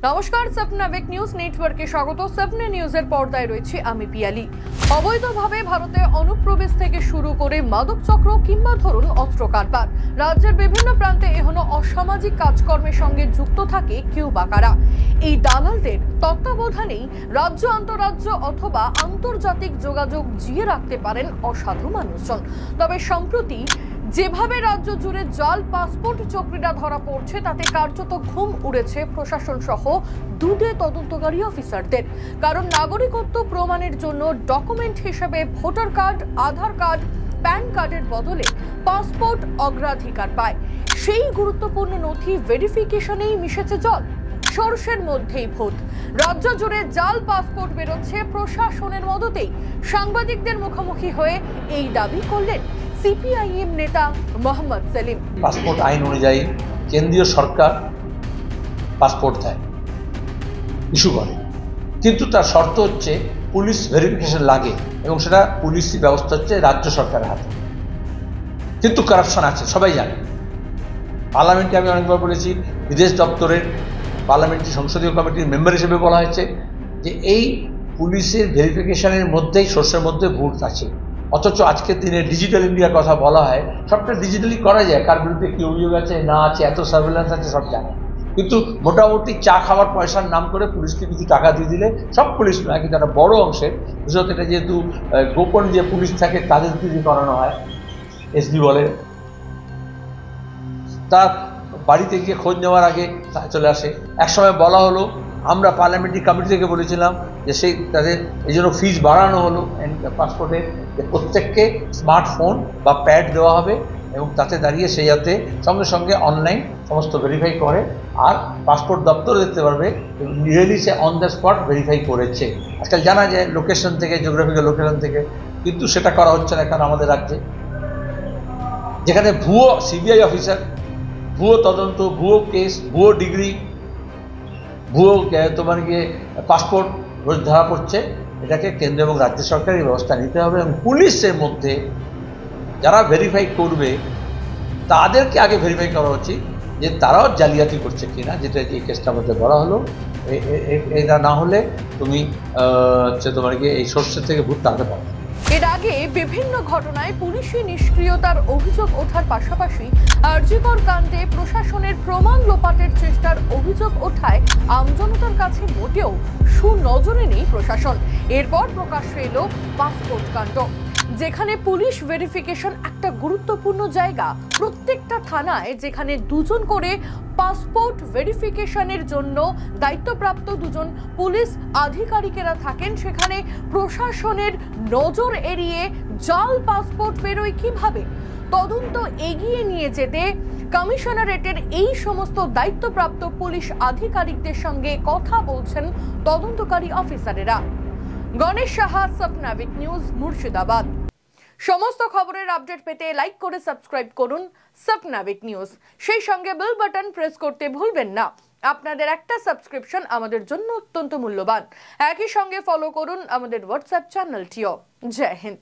নমস্কার, স্বপ্নাবিক নিউজ নেটওয়ার্কে স্বাগত। স্বপ্নে নিউজের পর্দায় রয়েছে আমি পিয়ালি। অবৈধভাবে ভারতে অনুপ্রবেশ থেকে শুরু করে মাদক চক্র কিংবা ধরুন অস্ত্র কারবার, রাজ্যের বিভিন্ন প্রান্তে এখনো অসামাজিক কাজকর্মের সঙ্গে যুক্ত থাকে কেউ বা কারা। এই দালালদের তত্ত্বাবধানেই রাজ্য, আন্তঃরাজ্য অথবা আন্তর্জাতিক যোগাযোগ জিয়ে রাখতে পারেন অসাধু মানুষজন। তবে সম্প্রতি যেভাবে রাজ্য জুড়ে জাল পাসপোর্ট চক্রীরা ধরা পড়ছে, তাতে কার্যত ঘুম উড়েছে প্রশাসন সহ দুটি তদন্তকারী অফিসারদের। কারণ নাগরিকত্ব প্রমাণের জন্য ডকুমেন্ট হিসেবে ভোটার কার্ড, আধার কার্ড, প্যান কার্ডের বদলে পাসপোর্ট অগ্রাধিকার পায়। সেই গুরুত্বপূর্ণ নথি ভেরিফিকেশনেই মিশেছে জল, সরষের মধ্যেই ভূত। রাজ্য জুড়ে জাল পাসপোর্ট বেরোচ্ছে প্রশাসনের মদতেই। সাংবাদিকদের মুখোমুখি হয়ে এই দাবি করলেন সিপিআইএম নেতা মোহাম্মদ সেলিম। পাসপোর্ট আইন অনুযায়ী কেন্দ্রীয় সরকার পাসপোর্ট দেয়, ইস্যু করে, কিন্তু তার শর্ত হচ্ছে পুলিশ ভেরিফিকেশন লাগে এবং সেটা পুলিশি ব্যবস্থা হচ্ছে রাজ্য সরকারের হাতে। কিন্তু কারাপশন আছে, সবাই জানে। পার্লামেন্টে আমি অনেকবার বলেছি, বিদেশ দপ্তরের পার্লামেন্টারি সংসদীয় কমিটির মেম্বার হিসেবে বলা হয়েছে যে এই পুলিশের ভেরিফিকেশনের মধ্যেই সোর্সের মধ্যে ভুল আছে। অথচ আজকের দিনে ডিজিটাল ইন্ডিয়ার কথা বলা হয়, সবটা ডিজিটালি করা যায়, কার বিরুদ্ধে কী অভিযোগ আছে না আছে, এত সার্ভেলেন্স আছে, সব জানে। কিন্তু মোটামুটি চা খাওয়ার পয়সার নাম করে পুলিশকে কিছু টাকা দিয়ে দিলে, সব পুলিশ নয় কিন্তু একটা বড় অংশের, বিশেষত এটা যেহেতু গোপন যে পুলিশ থাকে তাদের দিয়ে করানো হয়, এসপি বলে, তার বাড়িতে গিয়ে খোঁজ নেওয়ার আগে চলে আসে। একসময় বলা হলো, আমরা পার্লামেন্টারি কমিটি থেকে বলেছিলাম যে সেই তাদের এই জন্য ফিজ বাড়ানো হলো পাসপোর্টে, যে প্রত্যেককে স্মার্টফোন বা প্যাড দেওয়া হবে এবং তাতে দাঁড়িয়ে সেই যাতে সঙ্গে সঙ্গে অনলাইন সমস্ত ভেরিফাই করে, আর পাসপোর্ট দপ্তর দেখতে পারবে really say on the spot verify করেছে। আজকাল জানা যায় লোকেশন থেকে, জিওগ্রাফিক্যাল লোকেশন থেকে, কিন্তু সেটা করা হচ্ছে না কারণ আমাদের রাজ্যে, যেখানে ভুয়ো সিবিআই অফিসার, ভুয়ো তদন্ত, ভুয়ো কেস, ভুয়ো ডিগ্রি, ভুয়ো তোমার গিয়ে পাসপোর্ট রোজ ধরা পড়ছে। এটাকে কেন্দ্র এবং রাজ্য সরকারের ব্যবস্থা নিতে হবে এবং পুলিশের মধ্যে যারা ভেরিফাই করবে তাদেরকে আগে ভেরিফাই করা উচিত যে তারাও জালিয়াতি করছে কিনা, যেটা এই কেসটার মধ্যে বলা হলো। এটা না হলে তুমি তোমার গিয়ে এই সোর্সের থেকে ভূত টানতে পারবে। এর আগে বিভিন্ন ঘটনায় পুলিশি নিষ্ক্রিয়তার অভিযোগ ওঠার পাশাপাশি আরজিকর কাণ্ডে প্রশাসনের প্রমাণ লোপাটের চেষ্টার অভিযোগ ওঠায় আমজনতার কাছে মোটেও সুনজরে নেই প্রশাসন। এরপর প্রকাশ্যে এলো পাসপোর্ট কাণ্ড, যেখানে পুলিশ ভেরিফিকেশন একটা গুরুত্বপূর্ণ জায়গা। প্রত্যেকটা থানায় যেখানে দুজন করে পাসপোর্ট ভেরিফিকেশনের জন্য দায়িত্বপ্রাপ্ত দুজন পুলিশ আধিকারিকেরা থাকেন, সেখানে প্রশাসনের নজর এড়িয়ে জাল পাসপোর্ট বেরোয় কিভাবে? তদন্ত এগিয়ে নিয়ে যেতে কমিশনারেটের এই সমস্ত দায়িত্বপ্রাপ্ত পুলিশ আধিকারিকদের সঙ্গে কথা বলছেন তদন্তকারী অফিসারেরা। গণেশ সাহা, স্বপ্নাবিক নিউজ, মুর্শিদাবাদ। সমস্ত খবরের আপডেট পেতে লাইক করে সাবস্ক্রাইব করুন স্বপ্নাবিক নিউজ। সেই সঙ্গে বেল বাটন প্রেস করতে ভুলবেন না। আপনাদের একটা সাবস্ক্রিপশন আমাদের জন্য অত্যন্ত মূল্যবান। একই সঙ্গে ফলো করুন আমাদের হোয়াটসঅ্যাপ চ্যানেলটিও। জয় হিন্দ।